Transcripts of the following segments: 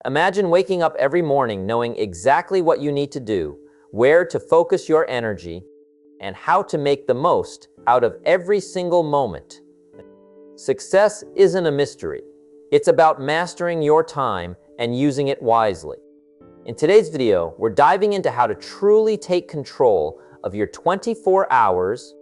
Imagine waking up every morning knowing exactly what you need to do, where to focus your energy, and how to make the most out of every single moment. Success isn't a mystery. It's about mastering your time and using it wisely. In today's video, we're diving into how to truly take control of your 24 hours,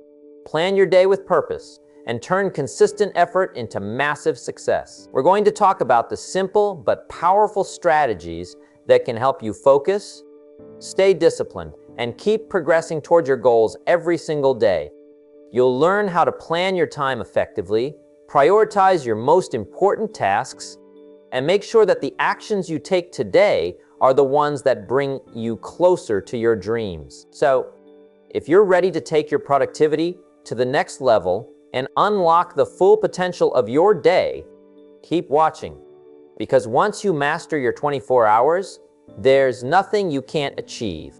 plan your day with purpose, and turn consistent effort into massive success. We're going to talk about the simple but powerful strategies that can help you focus, stay disciplined, and keep progressing toward your goals every single day. You'll learn how to plan your time effectively, prioritize your most important tasks, and make sure that the actions you take today are the ones that bring you closer to your dreams. So, if you're ready to take your productivity to the next level and unlock the full potential of your day, keep watching. Because once you master your 24 hours, there's nothing you can't achieve.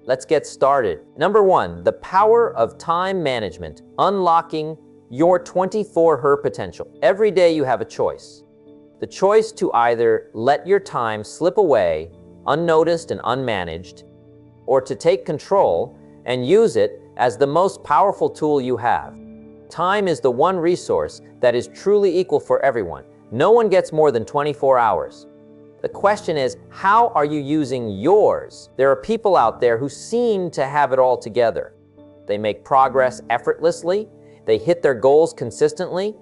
Let's get started. Number 1, the power of time management, unlocking your 24-hour potential. Every day you have a choice. The choice to either let your time slip away, unnoticed and unmanaged, or to take control and use it as the most powerful tool you have. Time is the one resource that is truly equal for everyone. No one gets more than 24 hours. The question is, how are you using yours? There are people out there who seem to have it all together. They make progress effortlessly, they hit their goals consistently,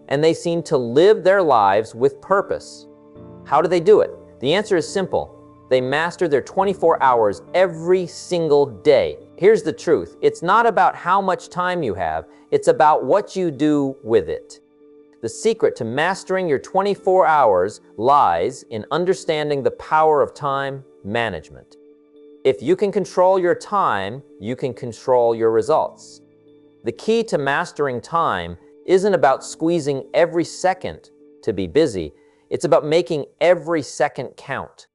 and they seem to live their lives with purpose. How do they do it? The answer is simple. They master their 24 hours every single day. Here's the truth. It's not about how much time you have, it's about what you do with it. The secret to mastering your 24 hours lies in understanding the power of time management. If you can control your time, you can control your results. The key to mastering time isn't about squeezing every second to be busy, it's about making every second count.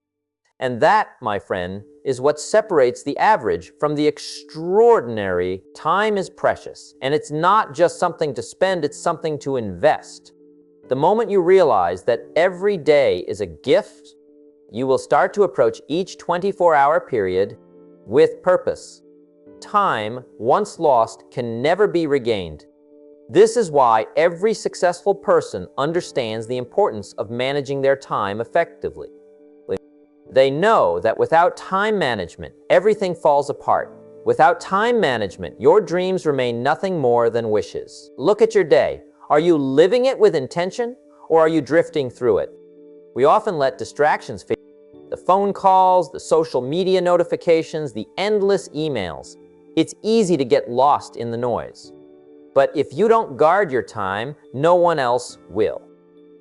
And that, my friend, is what separates the average from the extraordinary. Time is precious, and it's not just something to spend, it's something to invest. The moment you realize that every day is a gift, you will start to approach each 24-hour period with purpose. Time, once lost, can never be regained. This is why every successful person understands the importance of managing their time effectively. They know that without time management, everything falls apart. Without time management, your dreams remain nothing more than wishes. Look at your day. Are you living it with intention, or are you drifting through it? We often let distractions fade. The phone calls, the social media notifications, the endless emails. It's easy to get lost in the noise. But if you don't guard your time, no one else will.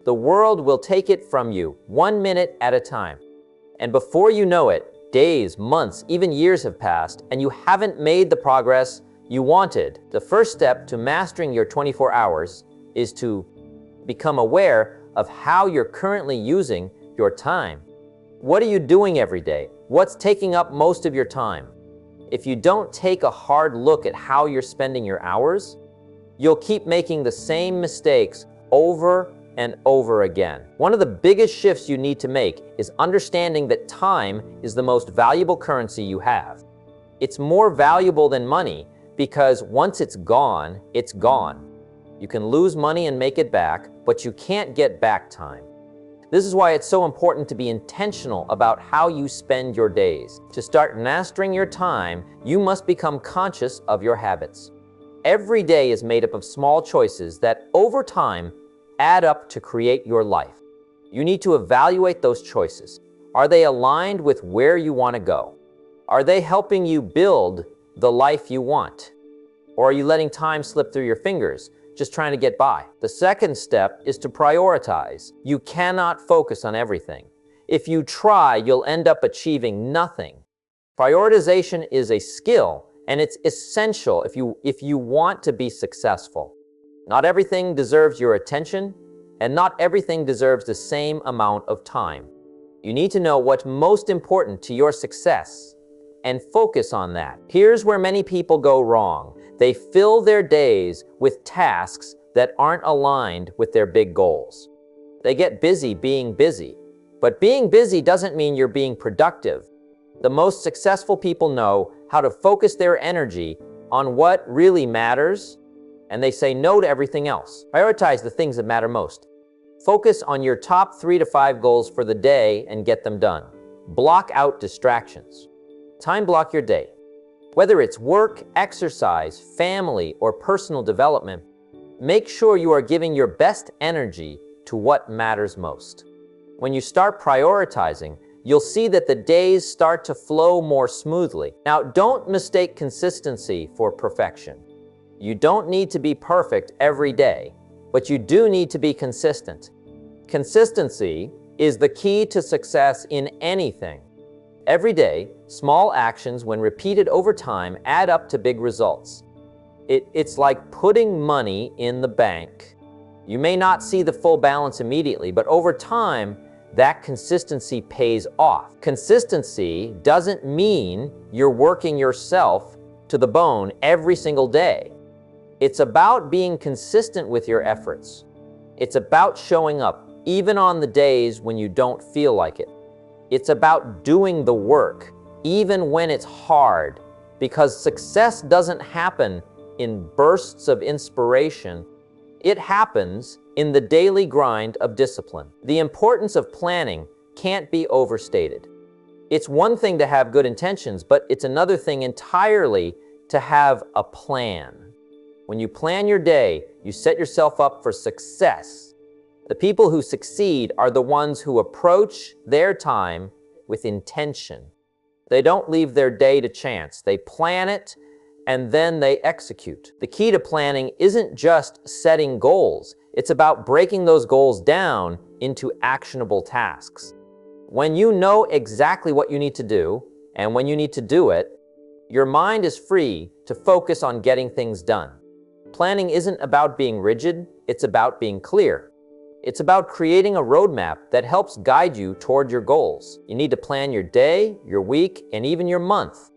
The world will take it from you, 1 minute at a time. And before you know it, days, months, even years have passed, and you haven't made the progress you wanted. The first step to mastering your 24 hours is to become aware of how you're currently using your time. What are you doing every day? What's taking up most of your time? If you don't take a hard look at how you're spending your hours, you'll keep making the same mistakes over and over again. One of the biggest shifts you need to make is understanding that time is the most valuable currency you have. It's more valuable than money because once it's gone, it's gone. You can lose money and make it back, but you can't get back time. This is why it's so important to be intentional about how you spend your days. To start mastering your time, you must become conscious of your habits. Every day is made up of small choices that, over time, add up to create your life. You need to evaluate those choices. Are they aligned with where you want to go? Are they helping you build the life you want? Or are you letting time slip through your fingers, just trying to get by? The second step is to prioritize. You cannot focus on everything. If you try, you'll end up achieving nothing. Prioritization is a skill, and it's essential if you want to be successful. Not everything deserves your attention, and not everything deserves the same amount of time. You need to know what's most important to your success and focus on that. Here's where many people go wrong. They fill their days with tasks that aren't aligned with their big goals. They get busy being busy, But being busy doesn't mean you're being productive. The most successful people know how to focus their energy on what really matters, and they say no to everything else. Prioritize the things that matter most. Focus on your top 3 to 5 goals for the day and get them done. Block out distractions. Time block your day. Whether it's work, exercise, family, or personal development, make sure you are giving your best energy to what matters most. When you start prioritizing, you'll see that the days start to flow more smoothly. Now, don't mistake consistency for perfection. You don't need to be perfect every day, but you do need to be consistent. Consistency is the key to success in anything. Every day, small actions, when repeated over time, add up to big results. It's like putting money in the bank. You may not see the full balance immediately, but over time, that consistency pays off. Consistency doesn't mean you're working yourself to the bone every single day. It's about being consistent with your efforts. It's about showing up, even on the days when you don't feel like it. It's about doing the work, even when it's hard, because success doesn't happen in bursts of inspiration. It happens in the daily grind of discipline. The importance of planning can't be overstated. It's one thing to have good intentions, but it's another thing entirely to have a plan. When you plan your day, you set yourself up for success. The people who succeed are the ones who approach their time with intention. They don't leave their day to chance. They plan it, and then they execute. The key to planning isn't just setting goals. It's about breaking those goals down into actionable tasks. When you know exactly what you need to do, and when you need to do it, your mind is free to focus on getting things done. Planning isn't about being rigid, it's about being clear. It's about creating a roadmap that helps guide you toward your goals. You need to plan your day, your week, and even your month.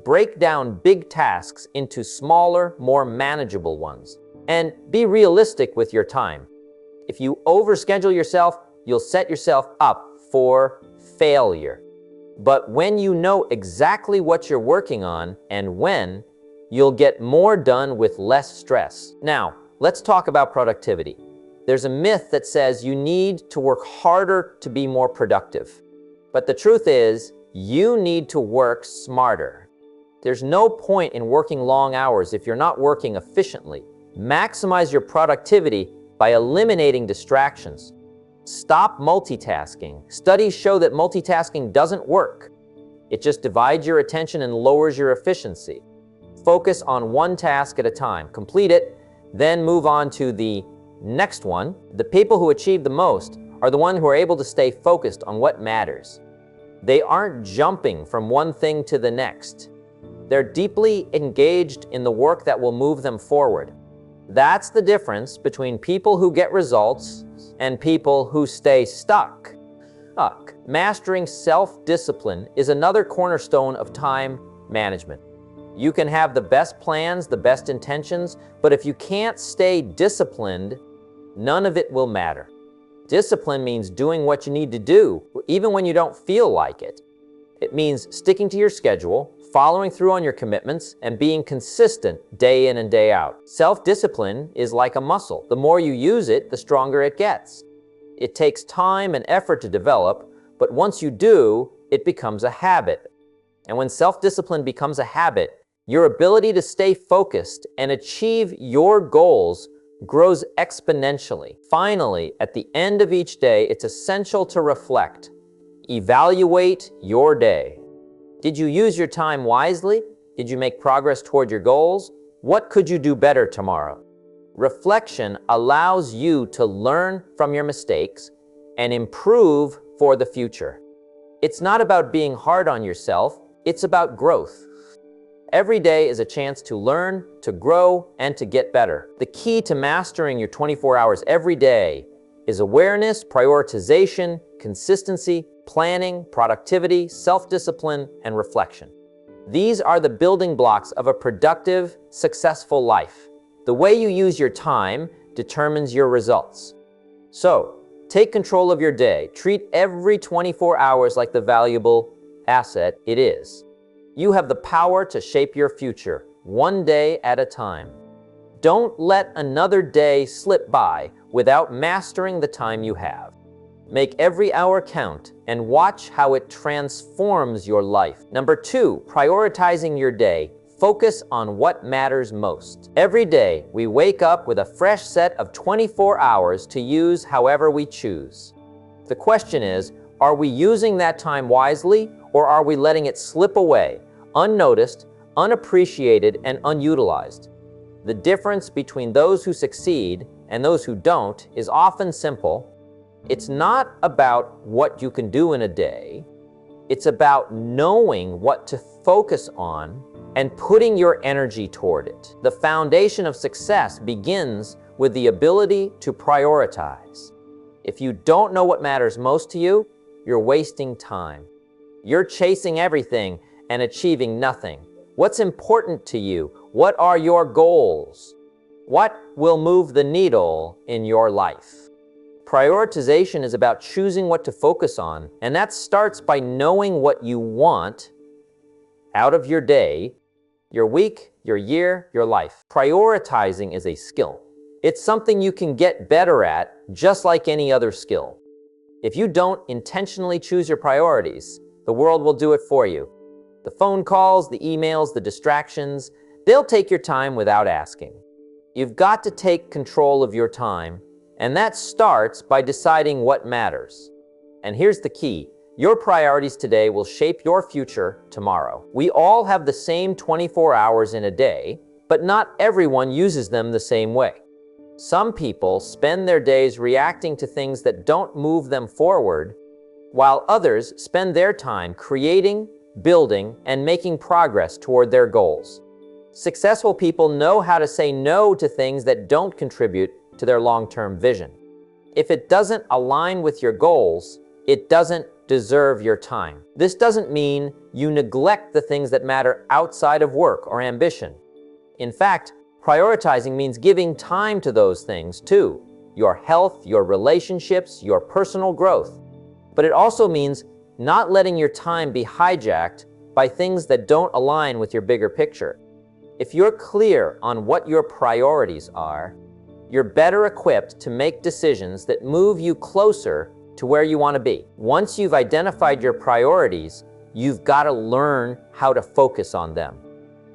Break down big tasks into smaller, more manageable ones. And be realistic with your time. If you overschedule yourself, you'll set yourself up for failure. But when you know exactly what you're working on and when, you'll get more done with less stress. Now, let's talk about productivity. There's a myth that says you need to work harder to be more productive. But the truth is, you need to work smarter. There's no point in working long hours if you're not working efficiently. Maximize your productivity by eliminating distractions. Stop multitasking. Studies show that multitasking doesn't work. It just divides your attention and lowers your efficiency. Focus on one task at a time. Complete it, then move on to the next one. The people who achieve the most are the ones who are able to stay focused on what matters. They aren't jumping from one thing to the next. They're deeply engaged in the work that will move them forward. That's the difference between people who get results and people who stay stuck. Mastering self-discipline is another cornerstone of time management. You can have the best plans, the best intentions, but if you can't stay disciplined, none of it will matter. Discipline means doing what you need to do, even when you don't feel like it. It means sticking to your schedule, following through on your commitments, and being consistent day in and day out. Self-discipline is like a muscle. The more you use it, the stronger it gets. It takes time and effort to develop, but once you do, it becomes a habit. And when self-discipline becomes a habit, your ability to stay focused and achieve your goals grows exponentially. Finally, at the end of each day, it's essential to reflect. Evaluate your day. Did you use your time wisely? Did you make progress toward your goals? What could you do better tomorrow? Reflection allows you to learn from your mistakes and improve for the future. It's not about being hard on yourself, it's about growth. Every day is a chance to learn, to grow, and to get better. The key to mastering your 24 hours every day is awareness, prioritization, consistency, planning, productivity, self-discipline, and reflection. These are the building blocks of a productive, successful life. The way you use your time determines your results. So, Take control of your day. Treat every 24 hours like the valuable asset it is. You have the power to shape your future, one day at a time. Don't let another day slip by without mastering the time you have. Make every hour count and watch how it transforms your life. Number 2, prioritizing your day. Focus on what matters most. Every day, we wake up with a fresh set of 24 hours to use however we choose. The question is, are we using that time wisely, or are we letting it slip away, unnoticed, unappreciated, and unutilized? The difference between those who succeed and those who don't is often simple. It's not about what you can do in a day. It's about knowing what to focus on and putting your energy toward it. The foundation of success begins with the ability to prioritize. If you don't know what matters most to you, you're wasting time. You're chasing everything and achieving nothing. What's important to you? What are your goals? What will move the needle in your life? Prioritization is about choosing what to focus on, and that starts by knowing what you want out of your day, your week, your year, your life. Prioritizing is a skill. It's something you can get better at, just like any other skill. If you don't intentionally choose your priorities, the world will do it for you. The phone calls, the emails, the distractions, they'll take your time without asking. You've got to take control of your time, and that starts by deciding what matters. And here's the key. Your priorities today will shape your future tomorrow. We all have the same 24 hours in a day, but not everyone uses them the same way. Some people spend their days reacting to things that don't move them forward, while others spend their time creating, building, and making progress toward their goals. Successful people know how to say no to things that don't contribute to their long-term vision. If it doesn't align with your goals, it doesn't deserve your time. This doesn't mean you neglect the things that matter outside of work or ambition. In fact, prioritizing means giving time to those things too, your health, your relationships, your personal growth. But it also means not letting your time be hijacked by things that don't align with your bigger picture. If you're clear on what your priorities are, you're better equipped to make decisions that move you closer to where you want to be. Once you've identified your priorities, you've got to learn how to focus on them.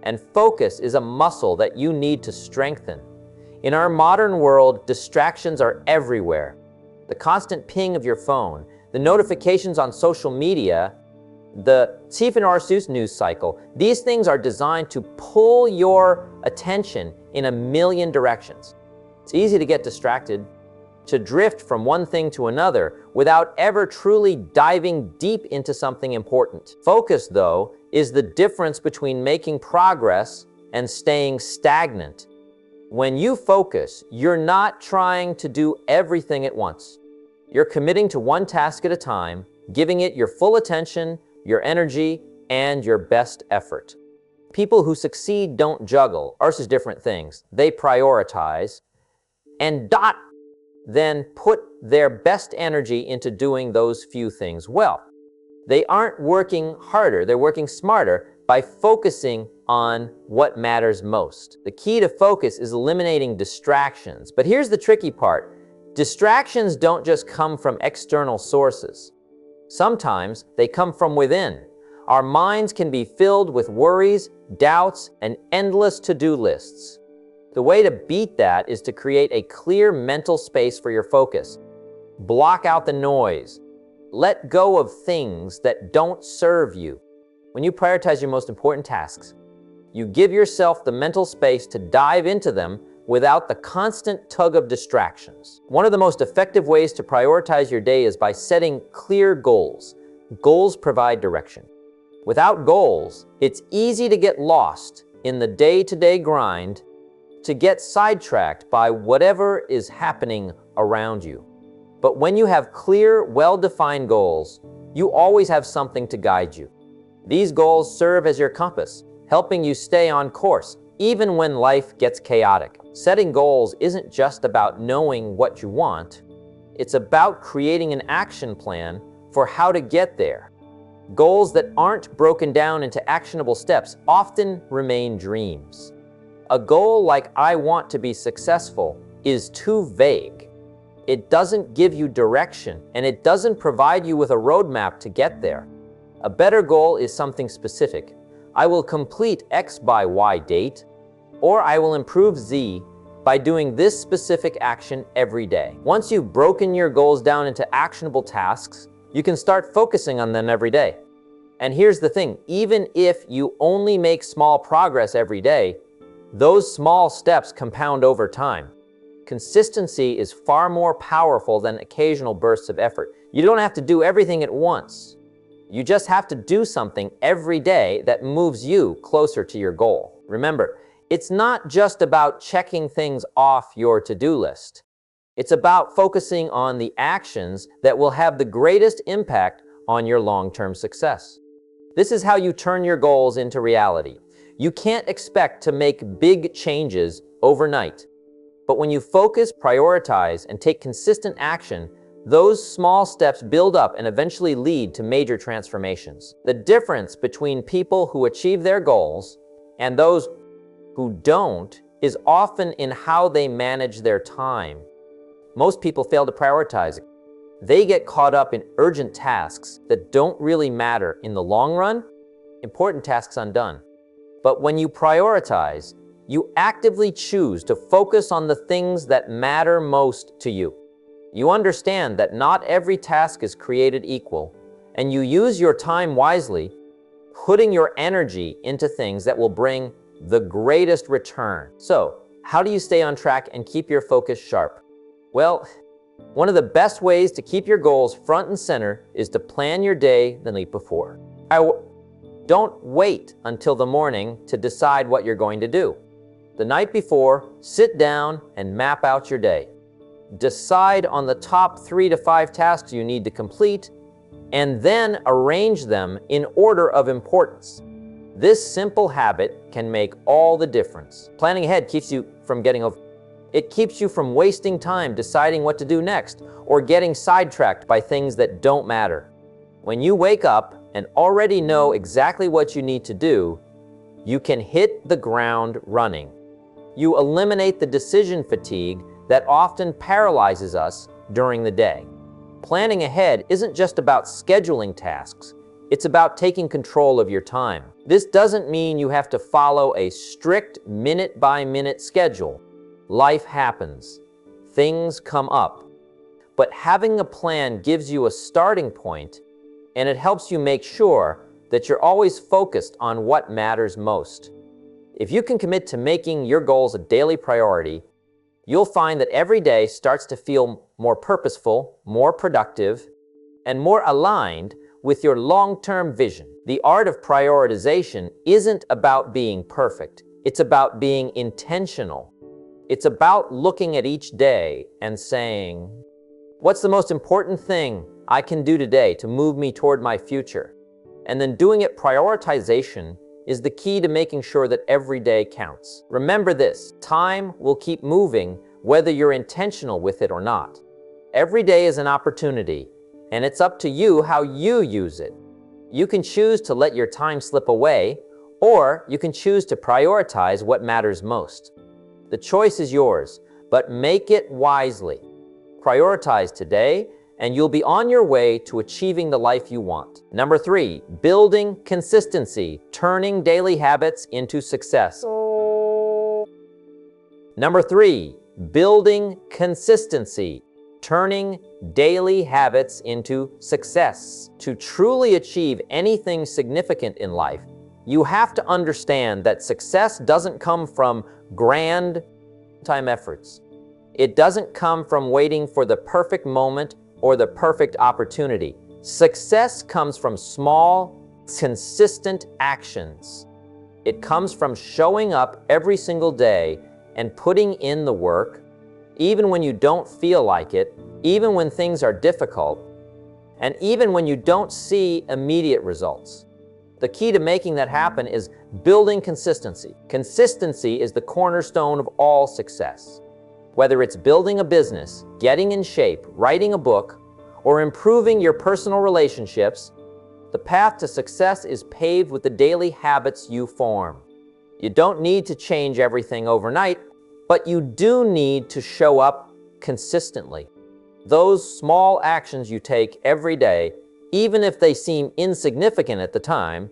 And focus is a muscle that you need to strengthen. In our modern world, distractions are everywhere. The constant ping of your phone, the notifications on social media, the Stephen R. Seuss news cycle, these things are designed to pull your attention in a million directions. It's easy to get distracted, to drift from one thing to another without ever truly diving deep into something important. Focus, though, is the difference between making progress and staying stagnant. When you focus, you're not trying to do everything at once. You're committing to one task at a time, giving it your full attention, your energy, and your best effort. People who succeed don't juggle, ours is different things. They prioritize and then put their best energy into doing those few things well. They aren't working harder, they're working smarter by focusing on what matters most. The key to focus is eliminating distractions. But here's the tricky part. Distractions don't just come from external sources. Sometimes they come from within. Our minds can be filled with worries, doubts, and endless to-do lists. The way to beat that is to create a clear mental space for your focus. Block out the noise. Let go of things that don't serve you. When you prioritize your most important tasks, you give yourself the mental space to dive into them without the constant tug of distractions. One of the most effective ways to prioritize your day is by setting clear goals. Goals provide direction. Without goals, it's easy to get lost in the day-to-day grind, to get sidetracked by whatever is happening around you. But when you have clear, well-defined goals, you always have something to guide you. These goals serve as your compass, helping you stay on course, even when life gets chaotic. Setting goals isn't just about knowing what you want. It's about creating an action plan for how to get there. Goals that aren't broken down into actionable steps often remain dreams. A goal like "I want to be successful" is too vague. It doesn't give you direction, and it doesn't provide you with a roadmap to get there. A better goal is something specific. I will complete X by Y date, or I will improve Z by doing this specific action every day. Once you've broken your goals down into actionable tasks, you can start focusing on them every day. And here's the thing, even if you only make small progress every day, those small steps compound over time. Consistency is far more powerful than occasional bursts of effort. You don't have to do everything at once. You just have to do something every day that moves you closer to your goal. Remember, it's not just about checking things off your to-do list. It's about focusing on the actions that will have the greatest impact on your long-term success. This is how you turn your goals into reality. You can't expect to make big changes overnight. But when you focus, prioritize, and take consistent action, those small steps build up and eventually lead to major transformations. The difference between people who achieve their goals and those who don't is often in how they manage their time. Most people fail to prioritize. They get caught up in urgent tasks that don't really matter in the long run, important tasks undone. But when you prioritize, you actively choose to focus on the things that matter most to you. You understand that not every task is created equal, and you use your time wisely, putting your energy into things that will bring the greatest return. So, how do you stay on track and keep your focus sharp? Well, one of the best ways to keep your goals front and center is to plan your day the night before. Don't wait until the morning to decide what you're going to do. The night before, sit down and map out your day. Decide on the top 3 to 5 tasks you need to complete, and then arrange them in order of importance. This simple habit can make all the difference. Planning ahead keeps you from It keeps you from wasting time deciding what to do next or getting sidetracked by things that don't matter. When you wake up and already know exactly what you need to do, you can hit the ground running. You eliminate the decision fatigue that often paralyzes us during the day. Planning ahead isn't just about scheduling tasks, it's about taking control of your time. This doesn't mean you have to follow a strict minute-by-minute schedule. Life happens. Things come up. But having a plan gives you a starting point, and it helps you make sure that you're always focused on what matters most. If you can commit to making your goals a daily priority, you'll find that every day starts to feel more purposeful, more productive, and more aligned with your long-term vision. The art of prioritization isn't about being perfect. It's about being intentional. It's about looking at each day and saying, what's the most important thing I can do today to move me toward my future? And then doing it. Prioritization is the key to making sure that every day counts. Remember this, time will keep moving whether you're intentional with it or not. Every day is an opportunity, and it's up to you how you use it. You can choose to let your time slip away, or you can choose to prioritize what matters most. The choice is yours, but make it wisely. Prioritize today, and you'll be on your way to achieving the life you want. Number 3, building consistency, turning daily habits into success. Number 3, building consistency, turning daily habits into success. To truly achieve anything significant in life, you have to understand that success doesn't come from grand time efforts. It doesn't come from waiting for the perfect moment or the perfect opportunity. Success comes from small, consistent actions. It comes from showing up every single day and putting in the work, even when you don't feel like it, even when things are difficult, and even when you don't see immediate results. The key to making that happen is building consistency. Consistency is the cornerstone of all success. Whether it's building a business, getting in shape, writing a book, or improving your personal relationships, the path to success is paved with the daily habits you form. You don't need to change everything overnight, but you do need to show up consistently. Those small actions you take every day, even if they seem insignificant at the time,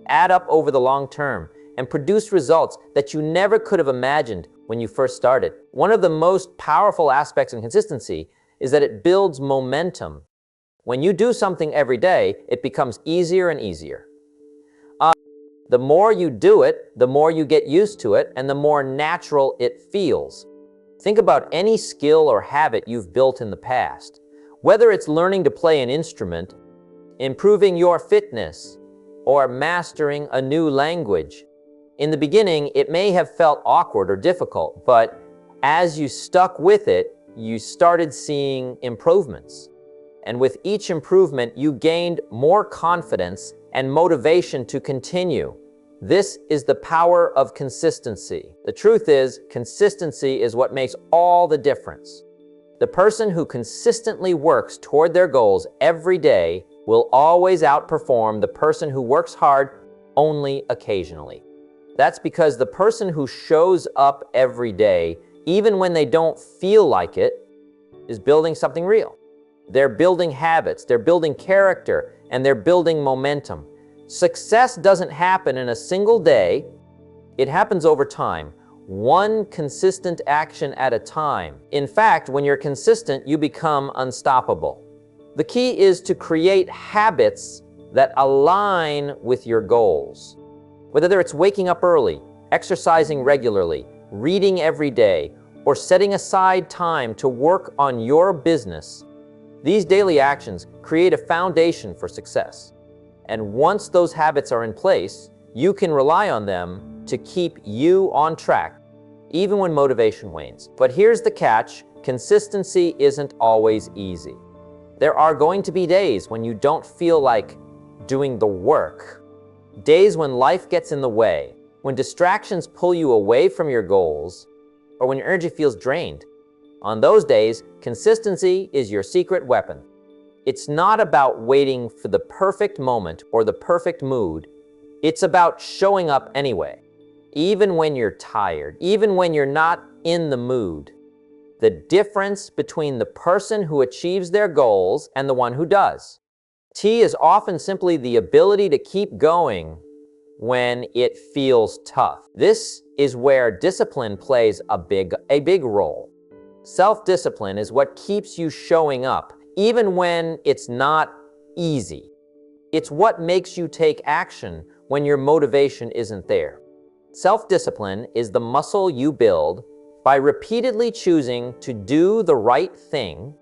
add up over the long term and produce results that you never could have imagined when you first started. One of the most powerful aspects in consistency is that it builds momentum. When you do something every day, it becomes easier and easier. The more you do it, the more you get used to it, and the more natural it feels. Think about any skill or habit you've built in the past. Whether it's learning to play an instrument, improving your fitness, or mastering a new language. In the beginning, it may have felt awkward or difficult, but as you stuck with it, you started seeing improvements. And with each improvement, you gained more confidence and motivation to continue. This is the power of consistency. The truth is, consistency is what makes all the difference. The person who consistently works toward their goals every day will always outperform the person who works hard only occasionally. That's because the person who shows up every day, even when they don't feel like it, is building something real. They're building habits, they're building character, and they're building momentum. Success doesn't happen in a single day. It happens over time, one consistent action at a time. In fact, when you're consistent, you become unstoppable. The key is to create habits that align with your goals. Whether it's waking up early, exercising regularly, reading every day, or setting aside time to work on your business, these daily actions create a foundation for success. And once those habits are in place, you can rely on them to keep you on track, even when motivation wanes. But here's the catch: consistency isn't always easy. There are going to be days when you don't feel like doing the work. Days when life gets in the way, when distractions pull you away from your goals, or when your energy feels drained. On those days, consistency is your secret weapon. It's not about waiting for the perfect moment or the perfect mood. It's about showing up anyway, even when you're tired, even when you're not in the mood. The difference between the person who achieves their goals and the one who does. T is often simply the ability to keep going when it feels tough. This is where discipline plays a big role. Self-discipline is what keeps you showing up, even when it's not easy. It's what makes you take action when your motivation isn't there. Self-discipline is the muscle you build by repeatedly choosing to do the right thing,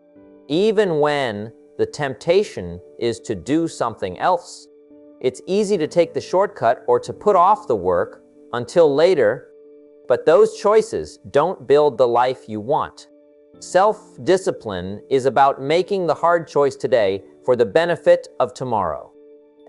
even when the temptation is to do something else. It's easy to take the shortcut or to put off the work until later, but those choices don't build the life you want. Self-discipline is about making the hard choice today for the benefit of tomorrow.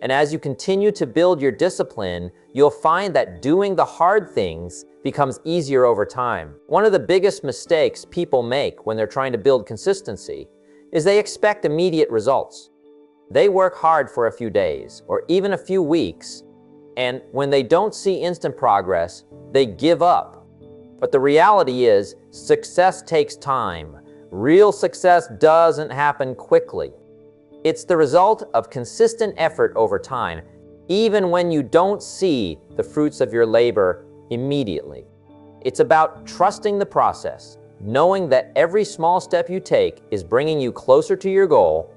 And as you continue to build your discipline, you'll find that doing the hard things becomes easier over time. One of the biggest mistakes people make when they're trying to build consistency is they expect immediate results. They work hard for a few days or even a few weeks, and when they don't see instant progress, they give up. But the reality is, success takes time. Real success doesn't happen quickly. It's the result of consistent effort over time, even when you don't see the fruits of your labor immediately. It's about trusting the process, knowing that every small step you take is bringing you closer to your goal,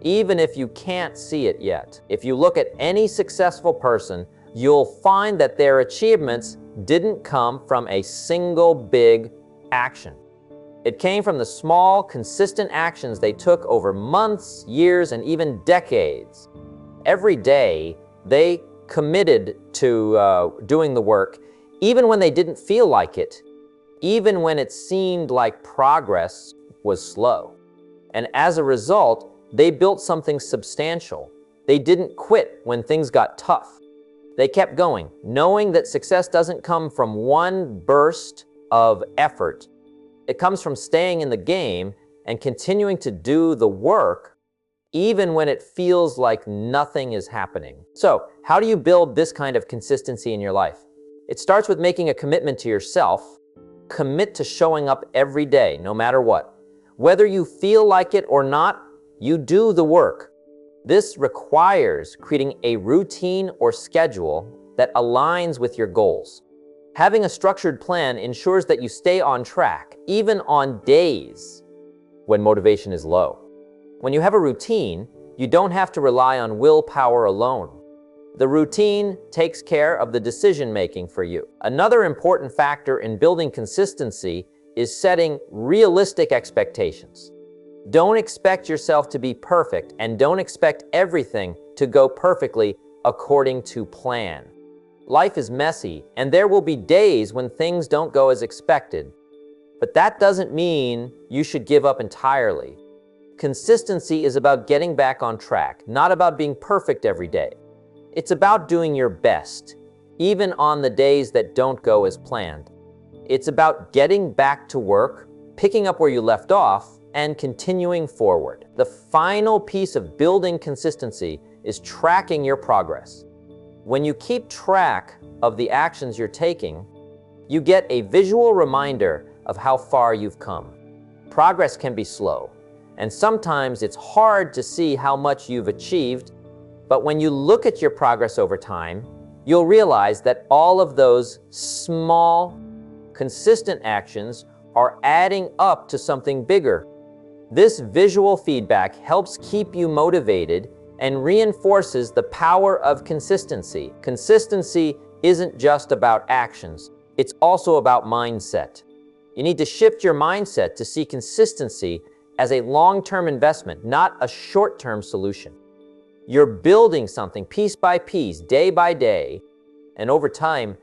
even if you can't see it yet. If you look at any successful person, you'll find that their achievements didn't come from a single big action. It came from the small, consistent actions they took over months, years, and even decades. Every day, they committed to doing the work, even when they didn't feel like it, even when it seemed like progress was slow. And as a result, they built something substantial. They didn't quit when things got tough. They kept going, knowing that success doesn't come from one burst of effort. It comes from staying in the game and continuing to do the work even when it feels like nothing is happening. So, how do you build this kind of consistency in your life? It starts with making a commitment to yourself. Commit to showing up every day, no matter what. Whether you feel like it or not, you do the work. This requires creating a routine or schedule that aligns with your goals. Having a structured plan ensures that you stay on track, even on days when motivation is low. When you have a routine, you don't have to rely on willpower alone. The routine takes care of the decision-making for you. Another important factor in building consistency is setting realistic expectations. Don't expect yourself to be perfect, and don't expect everything to go perfectly according to plan. Life is messy, and there will be days when things don't go as expected. But that doesn't mean you should give up entirely. Consistency is about getting back on track, not about being perfect every day. It's about doing your best, even on the days that don't go as planned. It's about getting back to work, picking up where you left off, and continuing forward. The final piece of building consistency is tracking your progress. When you keep track of the actions you're taking, you get a visual reminder of how far you've come. Progress can be slow, and sometimes it's hard to see how much you've achieved, but when you look at your progress over time, you'll realize that all of those small, consistent actions are adding up to something bigger. This visual feedback helps keep you motivated and reinforces the power of consistency. Consistency isn't just about actions, it's also about mindset. You need to shift your mindset to see consistency as a long-term investment, not a short-term solution. You're building something piece by piece, day by day, and over time,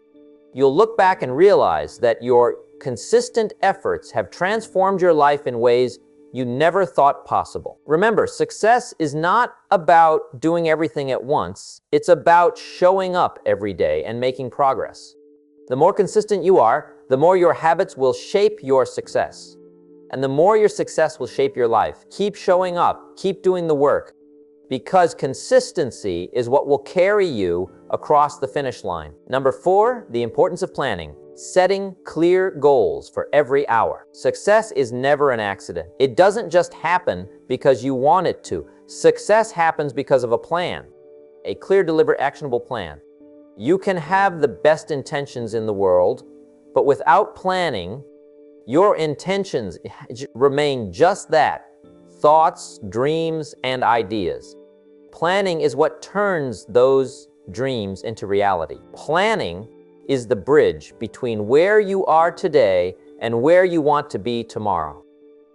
you'll look back and realize that your consistent efforts have transformed your life in ways you never thought possible. Remember, success is not about doing everything at once. It's about showing up every day and making progress. The more consistent you are, the more your habits will shape your success. And the more your success will shape your life. Keep showing up, keep doing the work, because consistency is what will carry you across the finish line. Number 4, the importance of planning. Setting clear goals for every hour. Success is never an accident. It doesn't just happen because you want it to. Success happens because of a plan, a clear, deliberate, actionable plan. You can have the best intentions in the world, but without planning, your intentions remain just that, thoughts, dreams, and ideas. Planning is what turns those dreams into reality. Planning is the bridge between where you are today and where you want to be tomorrow.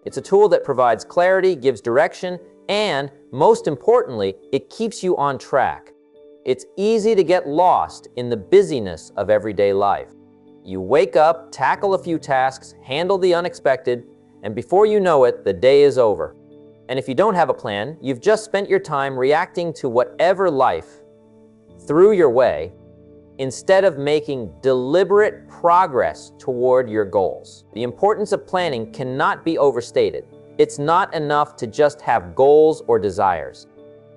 It's a tool that provides clarity, gives direction, and, most importantly, it keeps you on track. It's easy to get lost in the busyness of everyday life. You wake up, tackle a few tasks, handle the unexpected, and before you know it, the day is over. And if you don't have a plan, you've just spent your time reacting to whatever life threw your way, instead of making deliberate progress toward your goals. The importance of planning cannot be overstated. It's not enough to just have goals or desires.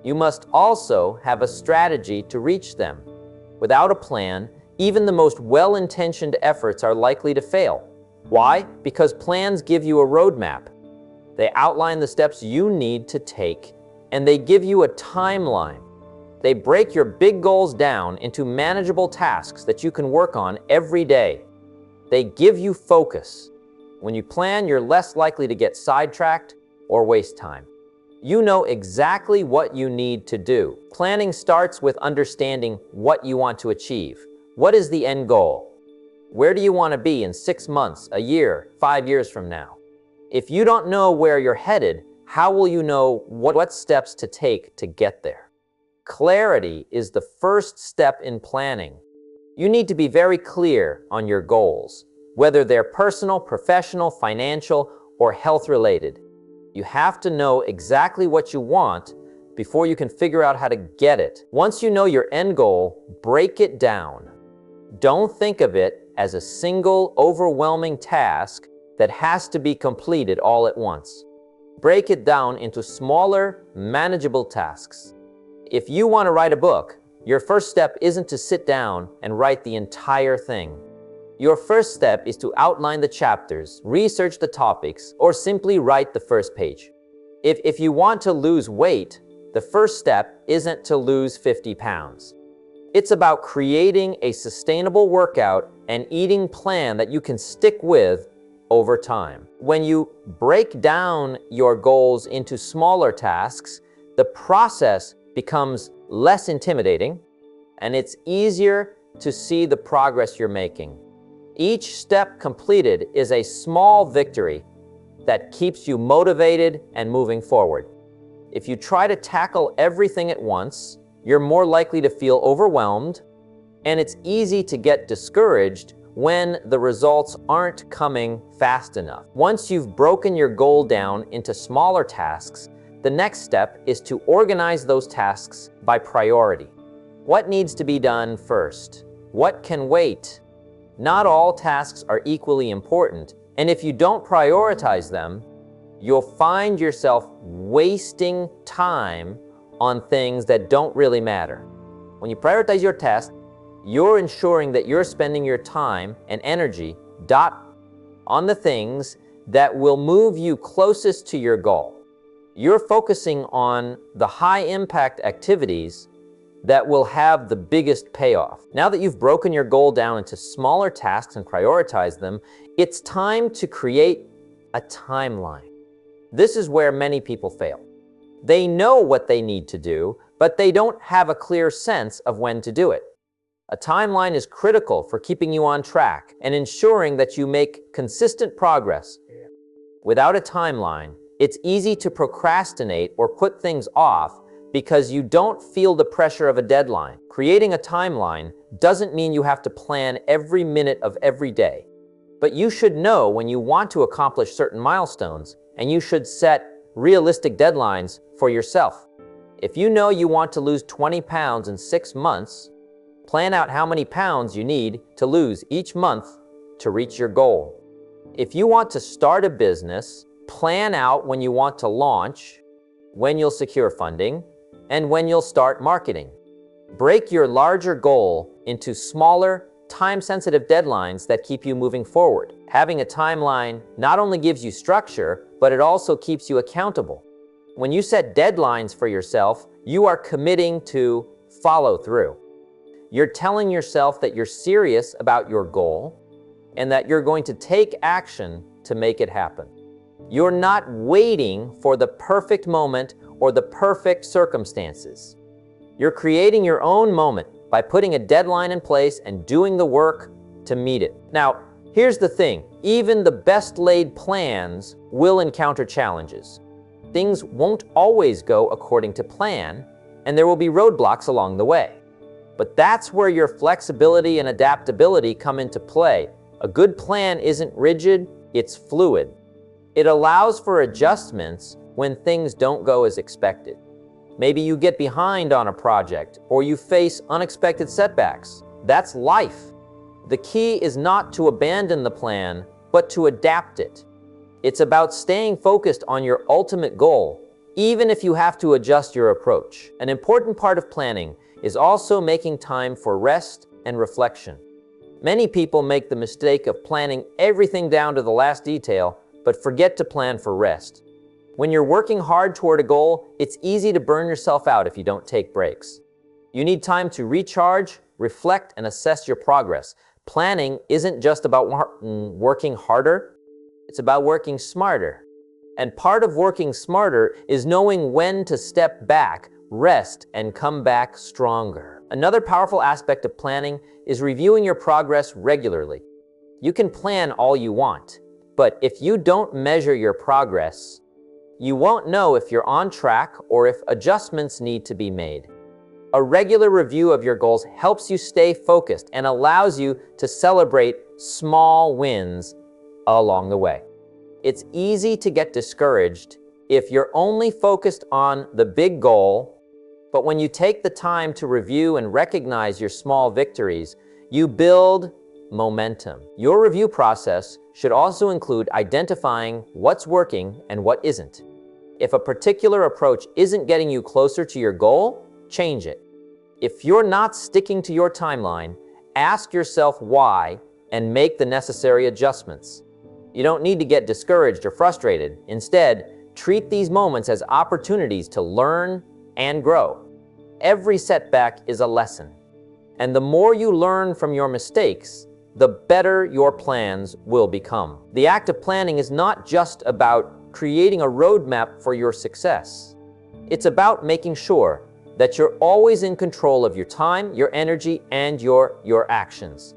You must also have a strategy to reach them. Without a plan, even the most well-intentioned efforts are likely to fail. Why? Because plans give you a roadmap. They outline the steps you need to take, and they give you a timeline. They break your big goals down into manageable tasks that you can work on every day. They give you focus. When you plan, you're less likely to get sidetracked or waste time. You know exactly what you need to do. Planning starts with understanding what you want to achieve. What is the end goal? Where do you want to be in 6 months, a year, 5 years from now? If you don't know where you're headed, how will you know what steps to take to get there? Clarity is the first step in planning. You need to be very clear on your goals, whether they're personal, professional, financial, or health-related. You have to know exactly what you want before you can figure out how to get it. Once you know your end goal, break it down. Don't think of it as a single, overwhelming task that has to be completed all at once. Break it down into smaller, manageable tasks. If you want to write a book, your first step isn't to sit down and write the entire thing. Your first step is to outline the chapters, research the topics, or simply write the first page. If you want to lose weight, the first step isn't to lose 50 pounds. It's about creating a sustainable workout and eating plan that you can stick with over time. When you break down your goals into smaller tasks, the process becomes less intimidating, and it's easier to see the progress you're making. Each step completed is a small victory that keeps you motivated and moving forward. If you try to tackle everything at once, you're more likely to feel overwhelmed, and it's easy to get discouraged when the results aren't coming fast enough. Once you've broken your goal down into smaller tasks, the next step is to organize those tasks by priority. What needs to be done first? What can wait? Not all tasks are equally important, and if you don't prioritize them, you'll find yourself wasting time on things that don't really matter. When you prioritize your tasks, you're ensuring that you're spending your time and energy on the things that will move you closest to your goal. You're focusing on the high-impact activities that will have the biggest payoff. Now that you've broken your goal down into smaller tasks and prioritized them, it's time to create a timeline. This is where many people fail. They know what they need to do, but they don't have a clear sense of when to do it. A timeline is critical for keeping you on track and ensuring that you make consistent progress. Without a timeline, it's easy to procrastinate or put things off because you don't feel the pressure of a deadline. Creating a timeline doesn't mean you have to plan every minute of every day, but you should know when you want to accomplish certain milestones, and you should set realistic deadlines for yourself. If you know you want to lose 20 pounds in 6 months, plan out how many pounds you need to lose each month to reach your goal. If you want to start a business, plan out when you want to launch, when you'll secure funding, and when you'll start marketing. Break your larger goal into smaller, time-sensitive deadlines that keep you moving forward. Having a timeline not only gives you structure, but it also keeps you accountable. When you set deadlines for yourself, you are committing to follow through. You're telling yourself that you're serious about your goal and that you're going to take action to make it happen. You're not waiting for the perfect moment or the perfect circumstances. You're creating your own moment by putting a deadline in place and doing the work to meet it. Now, here's the thing. Even the best laid plans will encounter challenges. Things won't always go according to plan, and there will be roadblocks along the way. But that's where your flexibility and adaptability come into play. A good plan isn't rigid, it's fluid. It allows for adjustments when things don't go as expected. Maybe you get behind on a project, or you face unexpected setbacks. That's life. The key is not to abandon the plan, but to adapt it. It's about staying focused on your ultimate goal, even if you have to adjust your approach. An important part of planning is also making time for rest and reflection. Many people make the mistake of planning everything down to the last detail, but forget to plan for rest. When you're working hard toward a goal, it's easy to burn yourself out if you don't take breaks. You need time to recharge, reflect, and assess your progress. Planning isn't just about working harder, it's about working smarter. And part of working smarter is knowing when to step back, rest, and come back stronger. Another powerful aspect of planning is reviewing your progress regularly. You can plan all you want, but if you don't measure your progress, you won't know if you're on track or if adjustments need to be made. A regular review of your goals helps you stay focused and allows you to celebrate small wins along the way. It's easy to get discouraged if you're only focused on the big goal, but when you take the time to review and recognize your small victories, you build momentum. Your review process should also include identifying what's working and what isn't. If a particular approach isn't getting you closer to your goal, change it. If you're not sticking to your timeline, ask yourself why and make the necessary adjustments. You don't need to get discouraged or frustrated. Instead, treat these moments as opportunities to learn and grow. Every setback is a lesson. And the more you learn from your mistakes, the better your plans will become. The act of planning is not just about creating a roadmap for your success. It's about making sure that you're always in control of your time, your energy, and your actions.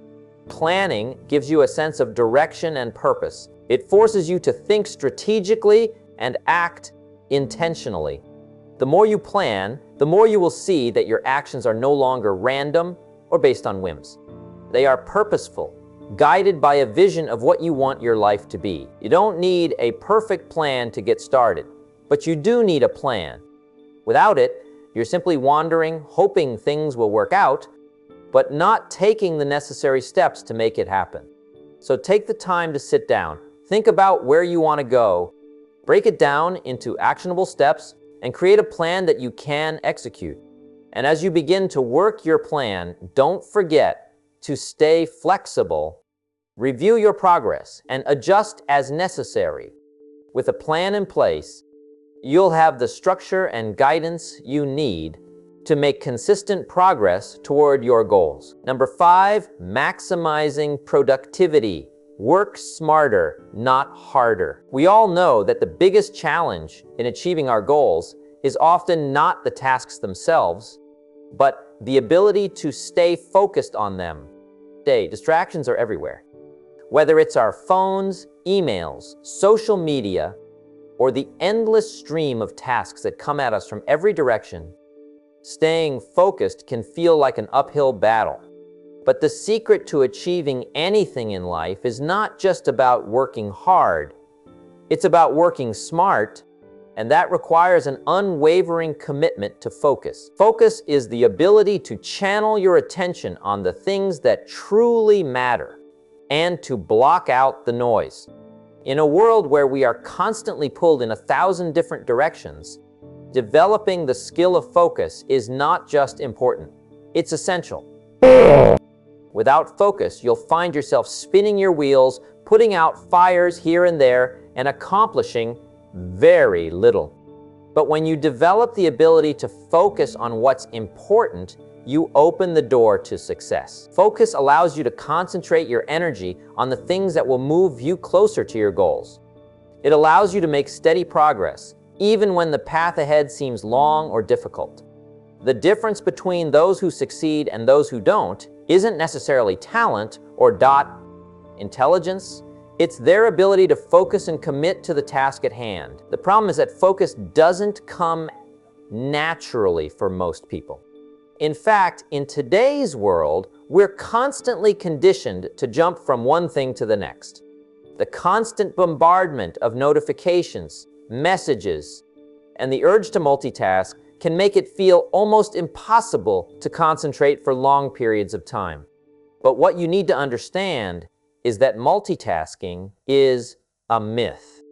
Planning gives you a sense of direction and purpose. It forces you to think strategically and act intentionally. The more you plan, the more you will see that your actions are no longer random or based on whims. They are purposeful, guided by a vision of what you want your life to be. You don't need a perfect plan to get started, but you do need a plan. Without it, you're simply wandering, hoping things will work out, but not taking the necessary steps to make it happen. So take the time to sit down, think about where you want to go, break it down into actionable steps, and create a plan that you can execute. And as you begin to work your plan, don't forget to stay flexible, review your progress, and adjust as necessary. With a plan in place, you'll have the structure and guidance you need to make consistent progress toward your goals. Number 5, maximizing productivity. Work smarter, not harder. We all know that the biggest challenge in achieving our goals is often not the tasks themselves, but the ability to stay focused on them. Distractions are everywhere. Whether it's our phones, emails, social media, or the endless stream of tasks that come at us from every direction, staying focused can feel like an uphill battle. But the secret to achieving anything in life is not just about working hard. It's about working smart, and that requires an unwavering commitment to focus. Focus is the ability to channel your attention on the things that truly matter and to block out the noise. In a world where we are constantly pulled in 1,000 different directions, developing the skill of focus is not just important, it's essential. Without focus, you'll find yourself spinning your wheels, putting out fires here and there, and accomplishing very little. But when you develop the ability to focus on what's important, you open the door to success. Focus allows you to concentrate your energy on the things that will move you closer to your goals. It allows you to make steady progress, even when the path ahead seems long or difficult. The difference between those who succeed and those who don't isn't necessarily talent or intelligence. It's their ability to focus and commit to the task at hand. The problem is that focus doesn't come naturally for most people. In fact, in today's world, we're constantly conditioned to jump from one thing to the next. The constant bombardment of notifications, messages, and the urge to multitask can make it feel almost impossible to concentrate for long periods of time. But what you need to understand is that multitasking is a myth.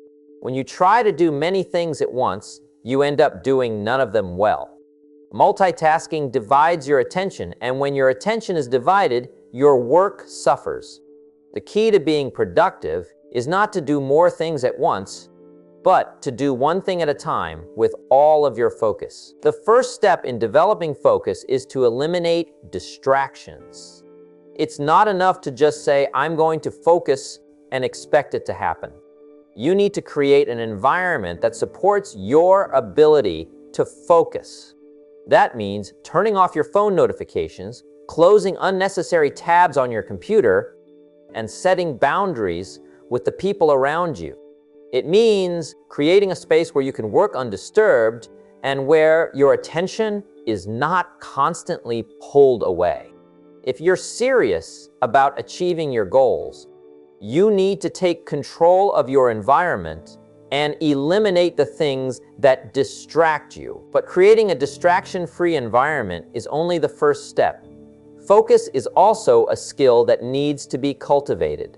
When you try to do many things at once, you end up doing none of them well. Multitasking divides your attention, and when your attention is divided, your work suffers. The key to being productive is not to do more things at once, but to do one thing at a time with all of your focus. The first step in developing focus is to eliminate distractions. It's not enough to just say, I'm going to focus and expect it to happen. You need to create an environment that supports your ability to focus. That means turning off your phone notifications, closing unnecessary tabs on your computer, and setting boundaries with the people around you. It means creating a space where you can work undisturbed and where your attention is not constantly pulled away. If you're serious about achieving your goals, you need to take control of your environment and eliminate the things that distract you. But creating a distraction-free environment is only the first step. Focus is also a skill that needs to be cultivated.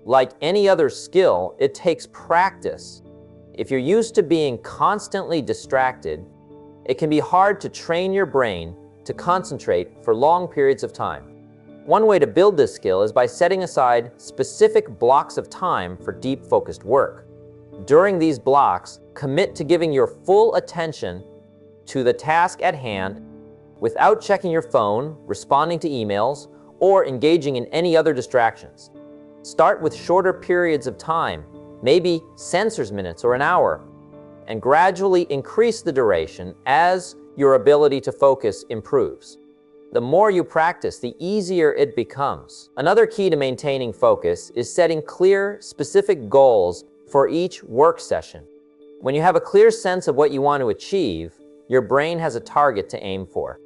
Like any other skill, it takes practice. If you're used to being constantly distracted, it can be hard to train your brain to concentrate for long periods of time. One way to build this skill is by setting aside specific blocks of time for deep focused work. During these blocks, commit to giving your full attention to the task at hand without checking your phone, responding to emails, or engaging in any other distractions. Start with shorter periods of time, maybe sensors minutes or an hour, and gradually increase the duration as your ability to focus improves. The more you practice, the easier it becomes. Another key to maintaining focus is setting clear, specific goals for each work session. When you have a clear sense of what you want to achieve, your brain has a target to aim for.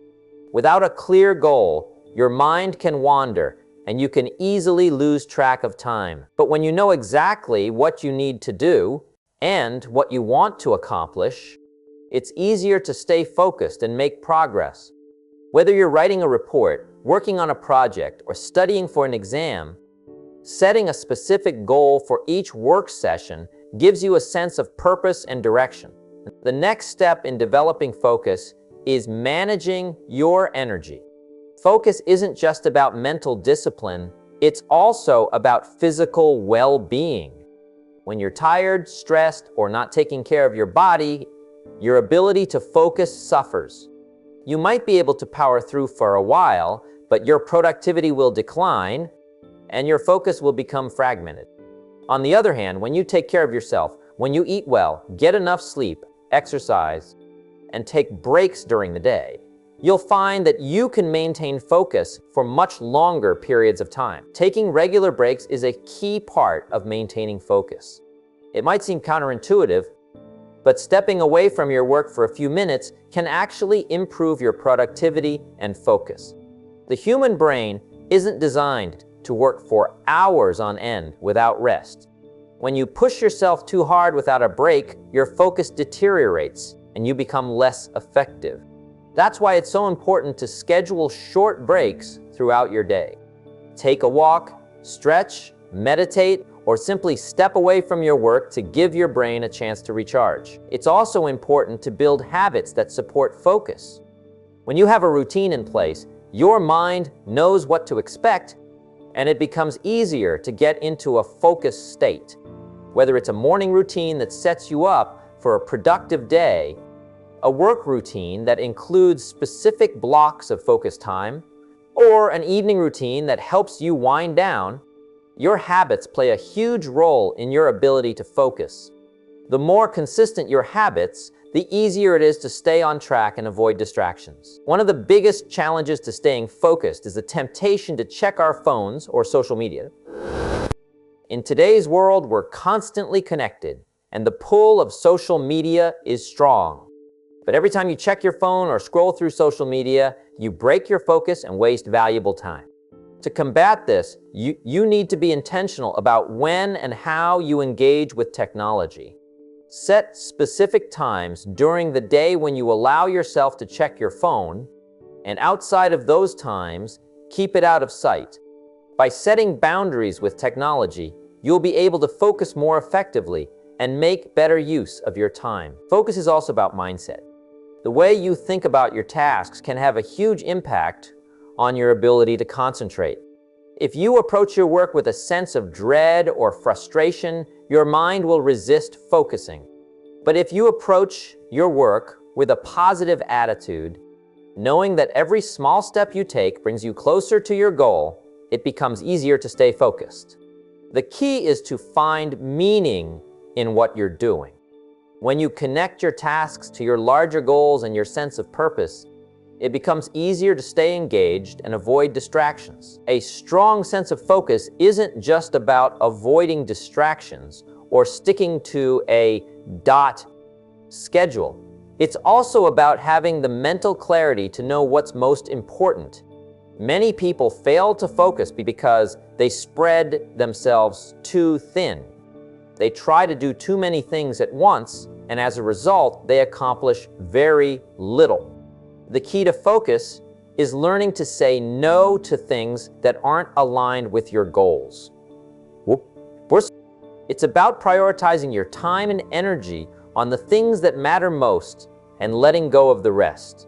Without a clear goal, your mind can wander and you can easily lose track of time. But when you know exactly what you need to do and what you want to accomplish, it's easier to stay focused and make progress. Whether you're writing a report, working on a project, or studying for an exam, setting a specific goal for each work session gives you a sense of purpose and direction. The next step in developing focus is managing your energy. Focus isn't just about mental discipline, it's also about physical well-being. When you're tired, stressed, or not taking care of your body, your ability to focus suffers. You might be able to power through for a while, but your productivity will decline and your focus will become fragmented. On the other hand, when you take care of yourself, when you eat well, get enough sleep, exercise, and take breaks during the day, you'll find that you can maintain focus for much longer periods of time. Taking regular breaks is a key part of maintaining focus. It might seem counterintuitive, but stepping away from your work for a few minutes can actually improve your productivity and focus. The human brain isn't designed to work for hours on end without rest. When you push yourself too hard without a break, your focus deteriorates and you become less effective. That's why it's so important to schedule short breaks throughout your day. Take a walk, stretch, meditate, or simply step away from your work to give your brain a chance to recharge. It's also important to build habits that support focus. When you have a routine in place, your mind knows what to expect, and it becomes easier to get into a focused state. Whether it's a morning routine that sets you up for a productive day, a work routine that includes specific blocks of focus time, or an evening routine that helps you wind down, your habits play a huge role in your ability to focus. The more consistent your habits, the easier it is to stay on track and avoid distractions. One of the biggest challenges to staying focused is the temptation to check our phones or social media. In today's world, we're constantly connected, and the pull of social media is strong. But every time you check your phone or scroll through social media, you break your focus and waste valuable time. To combat this, you need to be intentional about when and how you engage with technology. Set specific times during the day when you allow yourself to check your phone, and outside of those times, keep it out of sight. By setting boundaries with technology, you'll be able to focus more effectively and make better use of your time. Focus is also about mindset. The way you think about your tasks can have a huge impact on your ability to concentrate. If you approach your work with a sense of dread or frustration, your mind will resist focusing. But if you approach your work with a positive attitude, knowing that every small step you take brings you closer to your goal, it becomes easier to stay focused. The key is to find meaning in what you're doing. When you connect your tasks to your larger goals and your sense of purpose, it becomes easier to stay engaged and avoid distractions. A strong sense of focus isn't just about avoiding distractions or sticking to a schedule. It's also about having the mental clarity to know what's most important. Many people fail to focus because they spread themselves too thin. They try to do too many things at once, and as a result, they accomplish very little. The key to focus is learning to say no to things that aren't aligned with your goals. It's about prioritizing your time and energy on the things that matter most and letting go of the rest.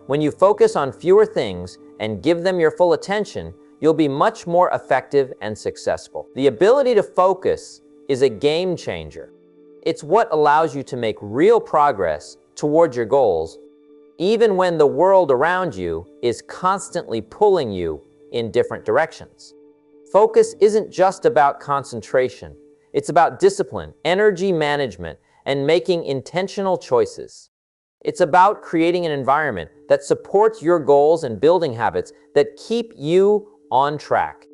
When you focus on fewer things and give them your full attention, you'll be much more effective and successful. The ability to focus is a game changer. It's what allows you to make real progress towards your goals, even when the world around you is constantly pulling you in different directions. Focus isn't just about concentration. It's about discipline, energy management, and making intentional choices. It's about creating an environment that supports your goals and building habits that keep you on track.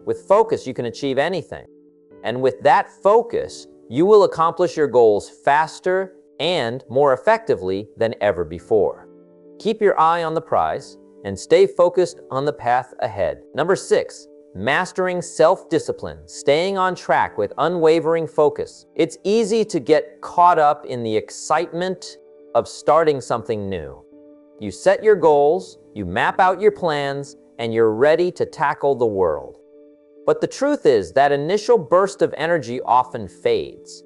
With focus, you can achieve anything. And with that focus, you will accomplish your goals faster and more effectively than ever before. Keep your eye on the prize and stay focused on the path ahead. Number 6, mastering self-discipline, staying on track with unwavering focus. It's easy to get caught up in the excitement of starting something new. You set your goals, you map out your plans, and you're ready to tackle the world. But the truth is that initial burst of energy often fades.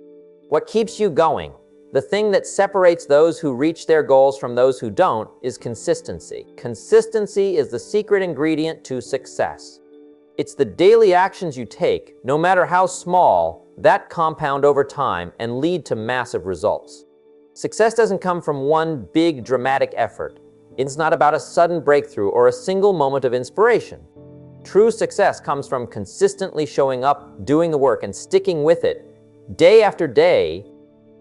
What keeps you going, the thing that separates those who reach their goals from those who don't, is consistency. Consistency is the secret ingredient to success. It's the daily actions you take, no matter how small, that compound over time and lead to massive results. Success doesn't come from one big dramatic effort. It's not about a sudden breakthrough or a single moment of inspiration. True success comes from consistently showing up, doing the work, and sticking with it, day after day,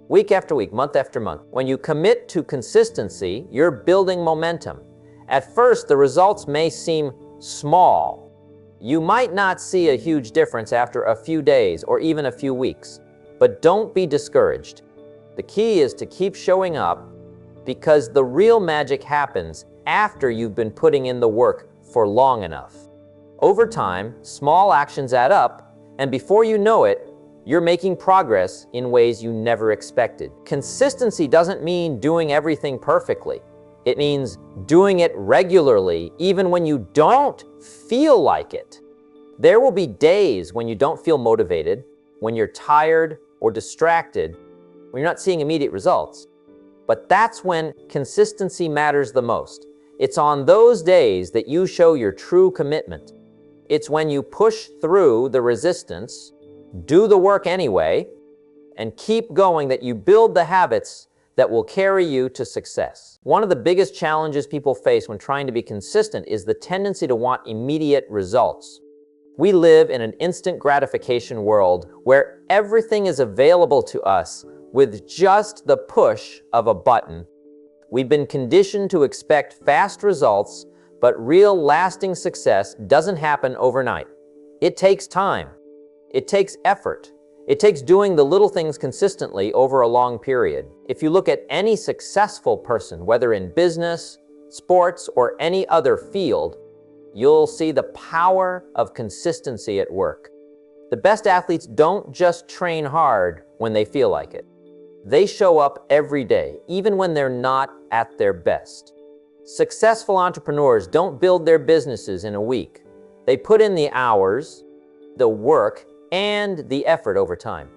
week after week, month after month. When you commit to consistency, you're building momentum. At first, the results may seem small. You might not see a huge difference after a few days or even a few weeks, but don't be discouraged. The key is to keep showing up, because the real magic happens after you've been putting in the work for long enough. Over time, small actions add up, and before you know it, you're making progress in ways you never expected. Consistency doesn't mean doing everything perfectly. It means doing it regularly, even when you don't feel like it. There will be days when you don't feel motivated, when you're tired or distracted, when you're not seeing immediate results. But that's when consistency matters the most. It's on those days that you show your true commitment. It's when you push through the resistance, do the work anyway, and keep going that you build the habits that will carry you to success. One of the biggest challenges people face when trying to be consistent is the tendency to want immediate results. We live in an instant gratification world where everything is available to us with just the push of a button. We've been conditioned to expect fast results, but real lasting success doesn't happen overnight. It takes time. It takes effort. It takes doing the little things consistently over a long period. If you look at any successful person, whether in business, sports, or any other field, you'll see the power of consistency at work. The best athletes don't just train hard when they feel like it. They show up every day, even when they're not at their best. Successful entrepreneurs don't build their businesses in a week. They put in the hours, the work, and the effort over time.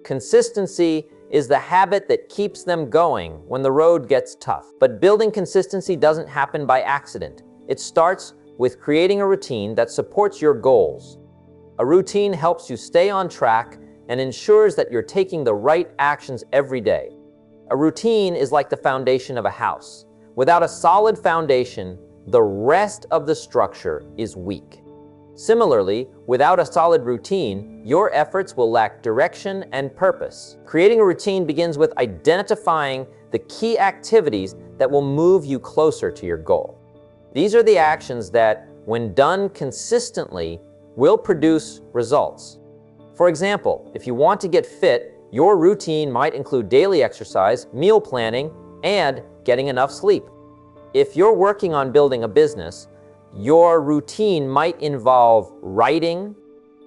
Consistency is the habit that keeps them going when the road gets tough. But building consistency doesn't happen by accident. It starts with creating a routine that supports your goals. A routine helps you stay on track and ensures that you're taking the right actions every day. A routine is like the foundation of a house. Without a solid foundation, the rest of the structure is weak. Similarly, without a solid routine, your efforts will lack direction and purpose. Creating a routine begins with identifying the key activities that will move you closer to your goal. These are the actions that, when done consistently, will produce results. For example, if you want to get fit, your routine might include daily exercise, meal planning, and getting enough sleep. If you're working on building a business, your routine might involve writing,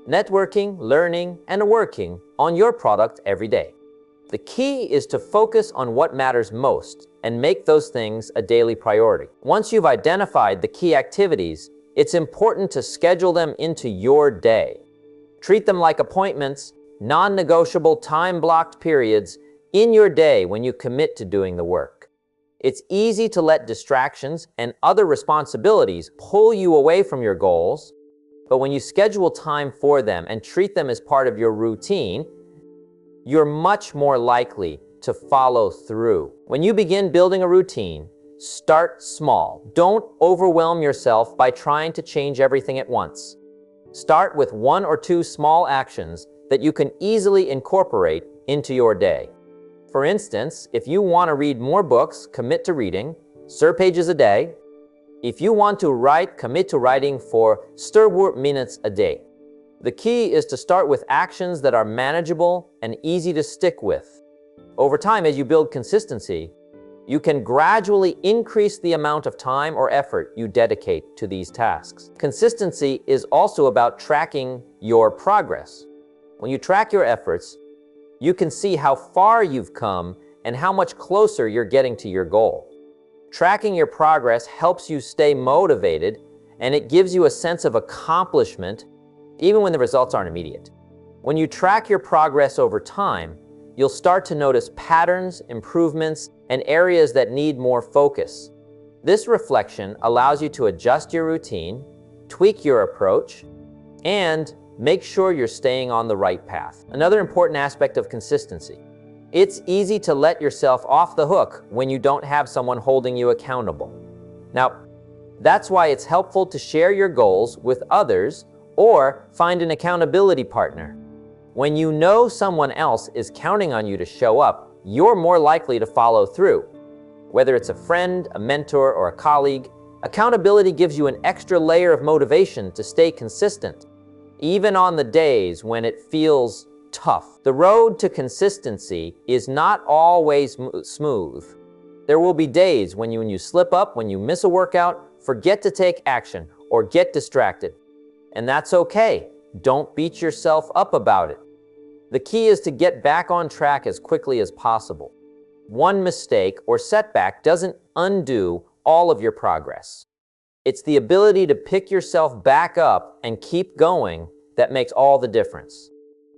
networking, learning, and working on your product every day. The key is to focus on what matters most and make those things a daily priority. Once you've identified the key activities, it's important to schedule them into your day. Treat them like appointments, non-negotiable time-blocked periods in your day when you commit to doing the work. It's easy to let distractions and other responsibilities pull you away from your goals, but when you schedule time for them and treat them as part of your routine, you're much more likely to follow through. When you begin building a routine, start small. Don't overwhelm yourself by trying to change everything at once. Start with 1 or 2 small actions that you can easily incorporate into your day. For instance, if you want to read more books, commit to reading, stir pages a day. If you want to write, commit to writing for stir minutes a day. The key is to start with actions that are manageable and easy to stick with. Over time, as you build consistency, you can gradually increase the amount of time or effort you dedicate to these tasks. Consistency is also about tracking your progress. When you track your efforts, you can see how far you've come and how much closer you're getting to your goal. Tracking your progress helps you stay motivated, and it gives you a sense of accomplishment even when the results aren't immediate. When you track your progress over time, you'll start to notice patterns, improvements, and areas that need more focus. This reflection allows you to adjust your routine, tweak your approach, and make sure you're staying on the right path. Another important aspect of consistency. It's easy to let yourself off the hook when you don't have someone holding you accountable. Now, that's why it's helpful to share your goals with others or find an accountability partner. When you know someone else is counting on you to show up, you're more likely to follow through. Whether it's a friend, a mentor, or a colleague, accountability gives you an extra layer of motivation to stay consistent, even on the days when it feels tough. The road to consistency is not always smooth. There will be days when you slip up, when you miss a workout, forget to take action, or get distracted. And that's okay. Don't beat yourself up about it. The key is to get back on track as quickly as possible. One mistake or setback doesn't undo all of your progress. It's the ability to pick yourself back up and keep going that makes all the difference.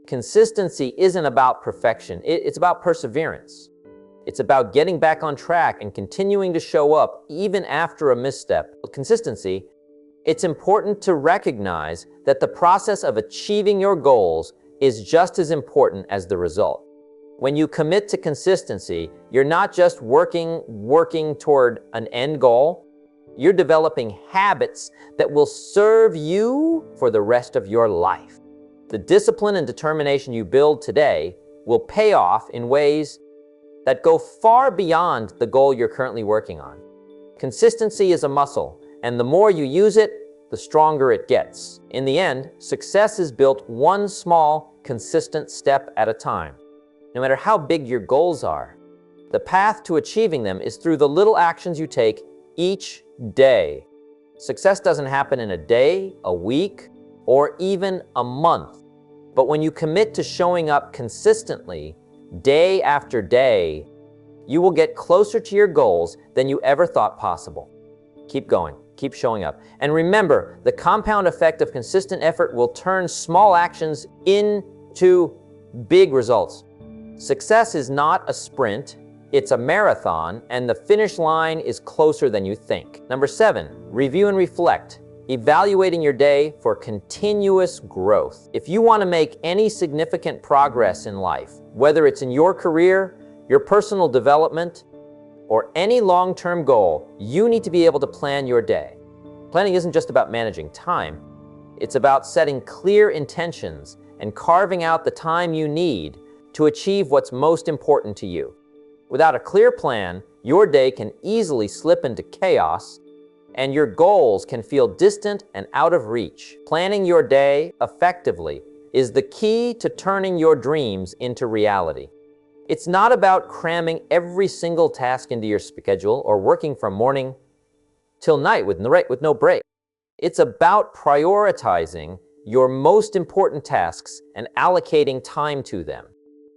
Consistency isn't about perfection, it's about perseverance. It's about getting back on track and continuing to show up even after a misstep. With consistency, it's important to recognize that the process of achieving your goals is just as important as the result. When you commit to consistency, you're not just working toward an end goal, you're developing habits that will serve you for the rest of your life. The discipline and determination you build today will pay off in ways that go far beyond the goal you're currently working on. Consistency is a muscle, and the more you use it, the stronger it gets. In the end, success is built one small, consistent step at a time. No matter how big your goals are, the path to achieving them is through the little actions you take each day. Success doesn't happen in a day, a week, or even a month. But when you commit to showing up consistently, day after day, you will get closer to your goals than you ever thought possible. Keep going. Keep showing up. And remember, the compound effect of consistent effort will turn small actions into big results. Success is not a sprint, it's a marathon, and the finish line is closer than you think. Number 7, review and reflect, evaluating your day for continuous growth. If you want to make any significant progress in life, whether it's in your career, your personal development, or any long-term goal, you need to be able to plan your day. Planning isn't just about managing time. It's about setting clear intentions and carving out the time you need to achieve what's most important to you. Without a clear plan, your day can easily slip into chaos, and your goals can feel distant and out of reach. Planning your day effectively is the key to turning your dreams into reality. It's not about cramming every single task into your schedule or working from morning till night with no break. It's about prioritizing your most important tasks and allocating time to them.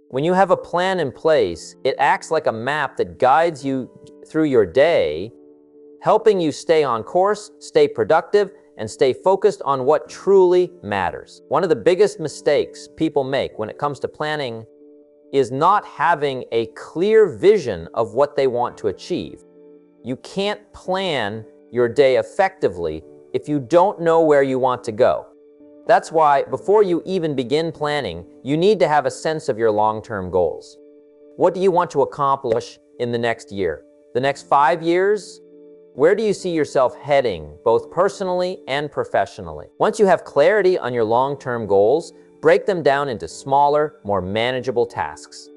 When you have a plan in place, it acts like a map that guides you through your day, helping you stay on course, stay productive, and stay focused on what truly matters. One of the biggest mistakes people make when it comes to planning is not having a clear vision of what they want to achieve. You can't plan your day effectively if you don't know where you want to go. That's why before you even begin planning, you need to have a sense of your long-term goals. What do you want to accomplish in the next year? The next 5 years? Where do you see yourself heading, both personally and professionally? Once you have clarity on your long-term goals, break them down into smaller, more manageable tasks.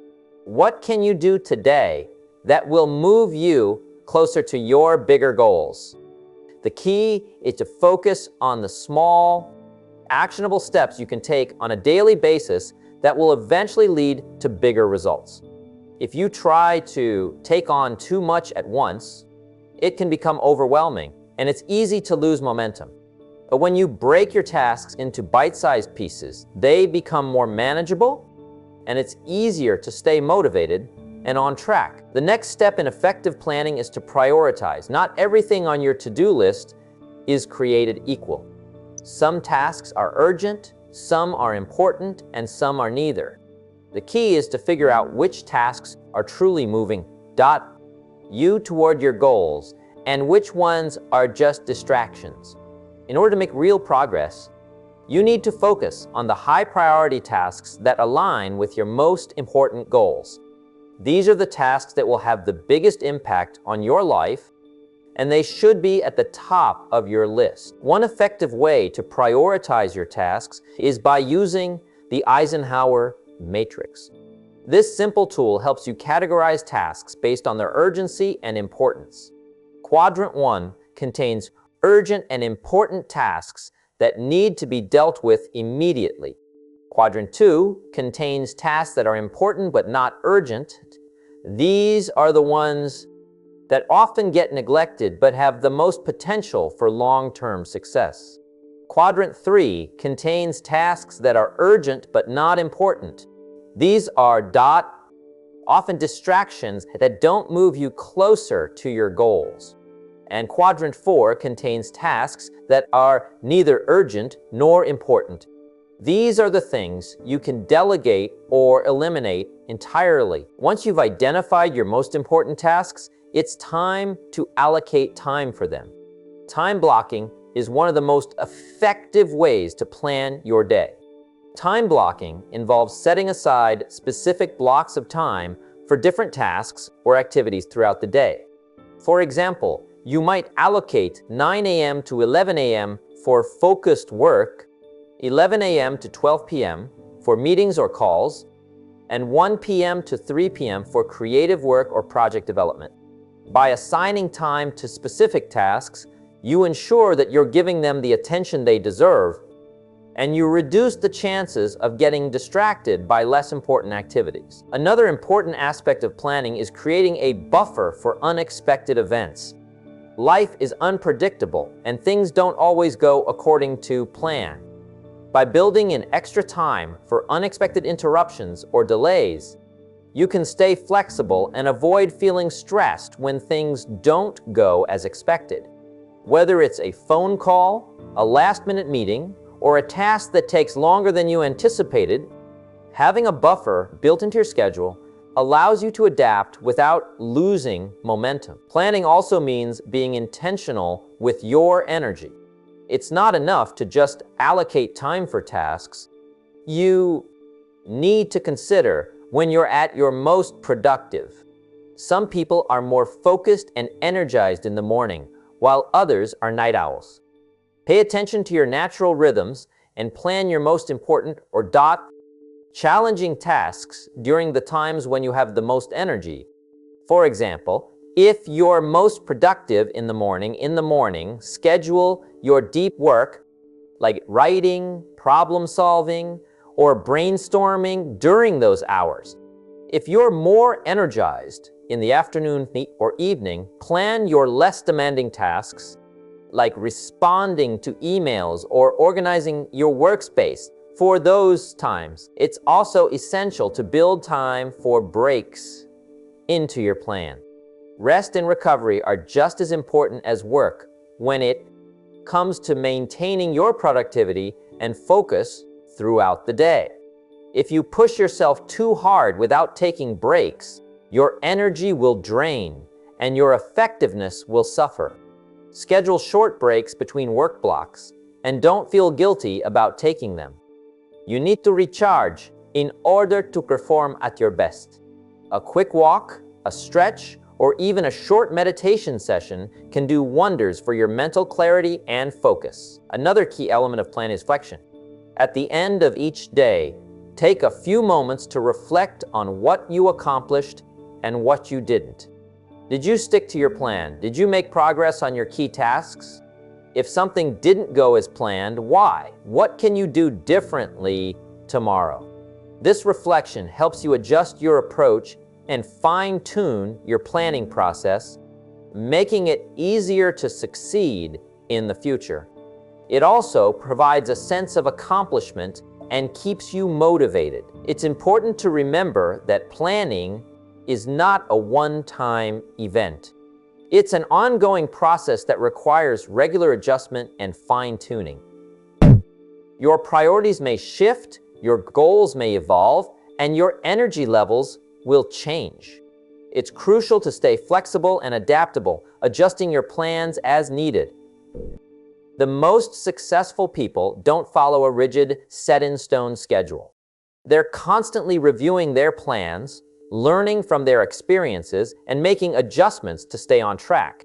What can you do today that will move you closer to your bigger goals? The key is to focus on the small, actionable steps you can take on a daily basis that will eventually lead to bigger results. If you try to take on too much at once, it can become overwhelming, and it's easy to lose momentum. But when you break your tasks into bite-sized pieces, they become more manageable, and it's easier to stay motivated and on track. The next step in effective planning is to prioritize. Not everything on your to-do list is created equal. Some tasks are urgent, some are important, and some are neither. The key is to figure out which tasks are truly moving you toward your goals and which ones are just distractions. In order to make real progress, you need to focus on the high-priority tasks that align with your most important goals. These are the tasks that will have the biggest impact on your life, and they should be at the top of your list. One effective way to prioritize your tasks is by using the Eisenhower matrix. This simple tool helps you categorize tasks based on their urgency and importance. Quadrant 1 contains urgent and important tasks that need to be dealt with immediately. Quadrant 2 contains tasks that are important but not urgent. These are the ones that often get neglected but have the most potential for long-term success. Quadrant 3 contains tasks that are urgent but not important. These are often distractions that don't move you closer to your goals. And Quadrant 4 contains tasks that are neither urgent nor important. These are the things you can delegate or eliminate entirely. Once you've identified your most important tasks, it's time to allocate time for them. Time blocking is one of the most effective ways to plan your day. Time blocking involves setting aside specific blocks of time for different tasks or activities throughout the day. For example, you might allocate 9 a.m. to 11 a.m. for focused work, 11 a.m. to 12 p.m. for meetings or calls, and 1 p.m. to 3 p.m. for creative work or project development. By assigning time to specific tasks, you ensure that you're giving them the attention they deserve, and you reduce the chances of getting distracted by less important activities. Another important aspect of planning is creating a buffer for unexpected events. Life is unpredictable, and things don't always go according to plan. By building in extra time for unexpected interruptions or delays, you can stay flexible and avoid feeling stressed when things don't go as expected. Whether it's a phone call, a last-minute meeting, or a task that takes longer than you anticipated, having a buffer built into your schedule allows you to adapt without losing momentum. Planning also means being intentional with your energy. It's not enough to just allocate time for tasks. You need to consider when you're at your most productive. Some people are more focused and energized in the morning, while others are night owls. Pay attention to your natural rhythms and plan your most important or challenging tasks during the times when you have the most energy. For example, if you're most productive in the morning, schedule your deep work like writing, problem solving, or brainstorming during those hours. If you're more energized in the afternoon or evening, plan your less demanding tasks like responding to emails or organizing your workspace For those times, it's also essential to build time for breaks into your plan. Rest and recovery are just as important as work when it comes to maintaining your productivity and focus throughout the day. If you push yourself too hard without taking breaks, your energy will drain and your effectiveness will suffer. Schedule short breaks between work blocks and don't feel guilty about taking them. You need to recharge in order to perform at your best. A quick walk, a stretch, or even a short meditation session can do wonders for your mental clarity and focus. Another key element of plan is reflection. At the end of each day, take a few moments to reflect on what you accomplished and what you didn't. Did you stick to your plan? Did you make progress on your key tasks? If something didn't go as planned, why? What can you do differently tomorrow? This reflection helps you adjust your approach and fine-tune your planning process, making it easier to succeed in the future. It also provides a sense of accomplishment and keeps you motivated. It's important to remember that planning is not a one-time event. It's an ongoing process that requires regular adjustment and fine-tuning. Your priorities may shift, your goals may evolve, and your energy levels will change. It's crucial to stay flexible and adaptable, adjusting your plans as needed. The most successful people don't follow a rigid, set-in-stone schedule. They're constantly reviewing their plans, learning from their experiences, and making adjustments to stay on track.